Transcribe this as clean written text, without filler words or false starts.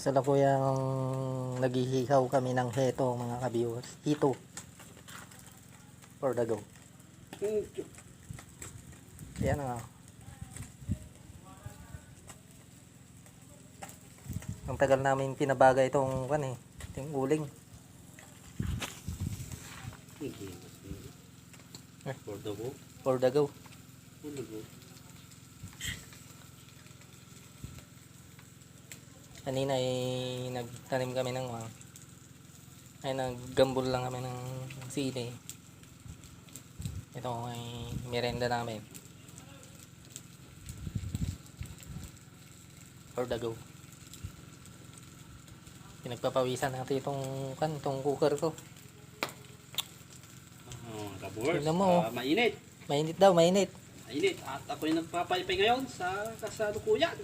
Kasalukuyang naghihihaw kami ng heto mga ka-viewers. Hito. For the go. Yan nga. Ang tagal namin pinabagay itong itong uling. For the go. For the go. For the go. Kanina ay nagtanim kami ng naggambol lang kami ng sili. Ito ay merenda namin. For the go. Pinagpapawisan natin itong cooker ko. Kaburs, Tingnan mo. mainit. Mainit daw, mainit. Mainit. At ako'y nagpapaypay ngayon sa kasalukuyan.